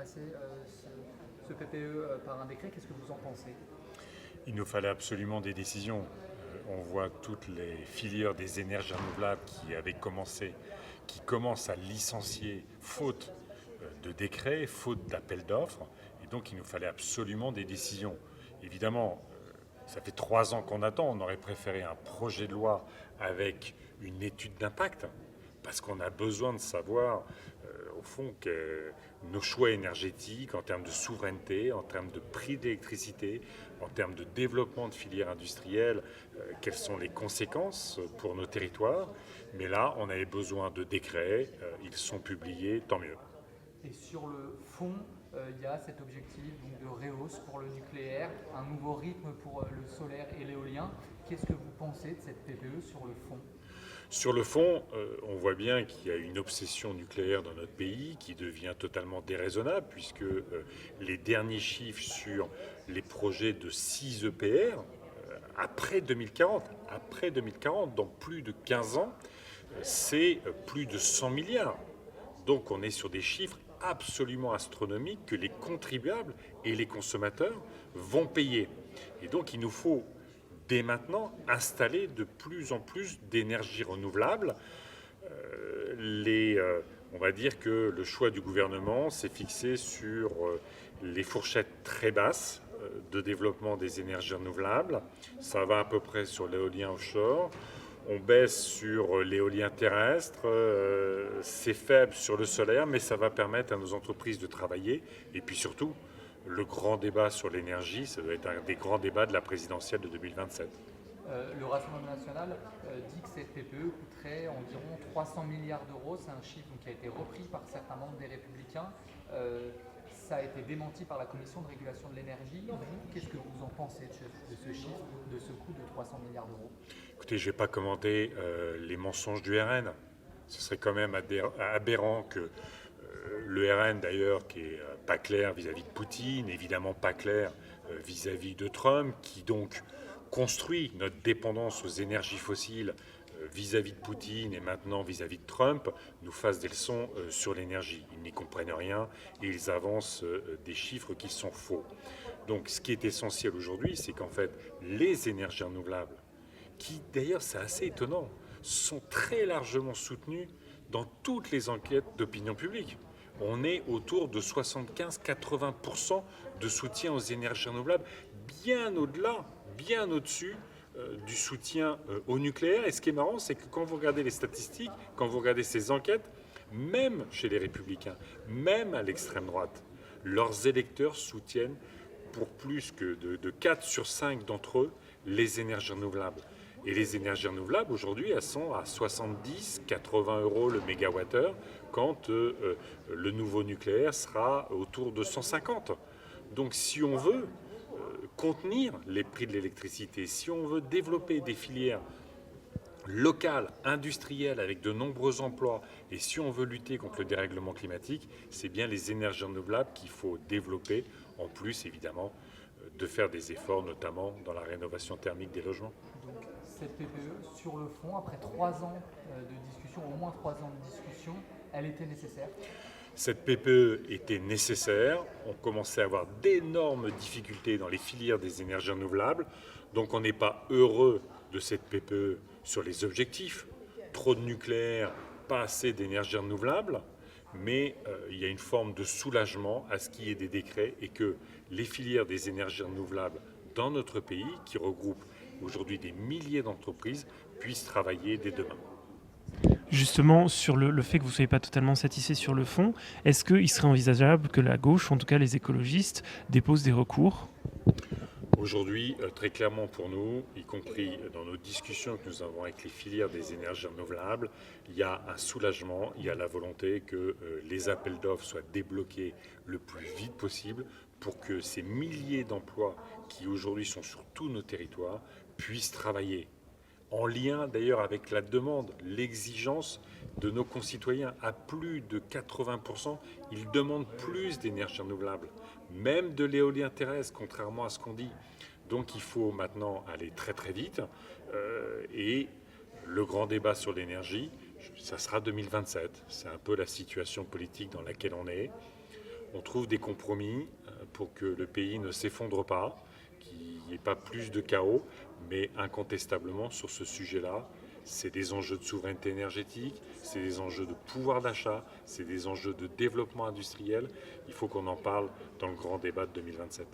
passer ce PPE par un décret. Qu'est-ce que vous en pensez? Il nous fallait absolument des décisions. On voit toutes les filières des énergies renouvelables qui commencent à licencier faute de décret, faute d'appel d'offres. Et donc il nous fallait absolument des décisions. Évidemment, ça fait 3 ans qu'on attend. On aurait préféré un projet de loi avec une étude d'impact, parce qu'on a besoin de savoir, au fond, que nos choix énergétiques, en termes de souveraineté, en termes de prix d'électricité, en termes de développement de filières industrielles, quelles sont les conséquences pour nos territoires. Mais là, on avait besoin de décrets. Ils sont publiés, tant mieux. Et sur le fond, il y a cet objectif donc, de rehausse pour le nucléaire, un nouveau rythme pour le solaire et l'éolien. Qu'est-ce que vous pensez de cette PPE sur le fond? Sur le fond, on voit bien qu'il y a une obsession nucléaire dans notre pays qui devient totalement déraisonnable, puisque les derniers chiffres sur les projets de 6 EPR, après 2040, dans plus de 15 ans, c'est plus de 100 milliards. Donc on est sur des chiffres absolument astronomiques que les contribuables et les consommateurs vont payer. Et donc il nous faut dès maintenant installer de plus en plus d'énergies renouvelables. On va dire que le choix du gouvernement s'est fixé sur les fourchettes très basses de développement des énergies renouvelables. Ça va à peu près sur l'éolien offshore. On baisse sur l'éolien terrestre, c'est faible sur le solaire, mais ça va permettre à nos entreprises de travailler. Et puis surtout, le grand débat sur l'énergie, ça doit être un des grands débats de la présidentielle de 2027. Le Rassemblement national dit que cette PPE coûterait environ 300 milliards d'euros. C'est un chiffre qui a été repris par certains membres des Républicains. Ça a été démenti par la Commission de régulation de l'énergie. Qu'est-ce que vous en pensez de ce chiffre, de ce coût de 300 milliards d'euros? Écoutez, je ne vais pas commenter les mensonges du RN. Ce serait quand même aberrant que le RN, d'ailleurs, qui n'est pas clair vis-à-vis de Poutine, évidemment pas clair vis-à-vis de Trump, qui donc construit notre dépendance aux énergies fossiles vis-à-vis de Poutine et maintenant vis-à-vis de Trump, nous fasse des leçons sur l'énergie. Ils n'y comprennent rien et ils avancent des chiffres qui sont faux. Donc ce qui est essentiel aujourd'hui, c'est qu'en fait, les énergies renouvelables, qui d'ailleurs, c'est assez étonnant, sont très largement soutenues dans toutes les enquêtes d'opinion publique. On est autour de 75-80% de soutien aux énergies renouvelables, bien au-delà, bien au-dessus du soutien au nucléaire. Et ce qui est marrant, c'est que quand vous regardez les statistiques, quand vous regardez ces enquêtes, même chez les Républicains, même à l'extrême droite, leurs électeurs soutiennent pour plus que de 4 sur 5 d'entre eux les énergies renouvelables. Et les énergies renouvelables, aujourd'hui, elles sont à 70-80 euros le mégawattheure, quand le nouveau nucléaire sera autour de 150. Donc si on veut contenir les prix de l'électricité, si on veut développer des filières locales, industrielles, avec de nombreux emplois, et si on veut lutter contre le dérèglement climatique, c'est bien les énergies renouvelables qu'il faut développer, en plus évidemment de faire des efforts, notamment dans la rénovation thermique des logements. Donc cette PPE, sur le fond, après 3 ans de discussion, au moins 3 ans de discussion, elle était nécessaire? Cette PPE était nécessaire. On commençait à avoir d'énormes difficultés dans les filières des énergies renouvelables. Donc on n'est pas heureux de cette PPE sur les objectifs. Trop de nucléaire, pas assez d'énergie renouvelable. Mais il y a une forme de soulagement à ce qu'il y ait des décrets et que les filières des énergies renouvelables dans notre pays, qui regroupent aujourd'hui des milliers d'entreprises, puissent travailler dès demain. Justement, sur le fait que vous ne soyez pas totalement satisfait sur le fond, est-ce qu'il serait envisageable que la gauche, en tout cas les écologistes, déposent des recours ? Aujourd'hui, très clairement pour nous, y compris dans nos discussions que nous avons avec les filières des énergies renouvelables, il y a un soulagement, il y a la volonté que les appels d'offres soient débloqués le plus vite possible pour que ces milliers d'emplois qui aujourd'hui sont sur tous nos territoires puissent travailler. En lien d'ailleurs avec la demande, l'exigence de nos concitoyens. À plus de 80%, ils demandent plus d'énergie renouvelable, même de l'éolien terrestre, contrairement à ce qu'on dit. Donc il faut maintenant aller très très vite. Et le grand débat sur l'énergie, ça sera 2027. C'est un peu la situation politique dans laquelle on est. on trouve des compromis pour que le pays ne s'effondre pas, qu'il n'y ait pas plus de chaos, mais incontestablement sur ce sujet-là, c'est des enjeux de souveraineté énergétique, c'est des enjeux de pouvoir d'achat, c'est des enjeux de développement industriel. Il faut qu'on en parle dans le grand débat de 2027.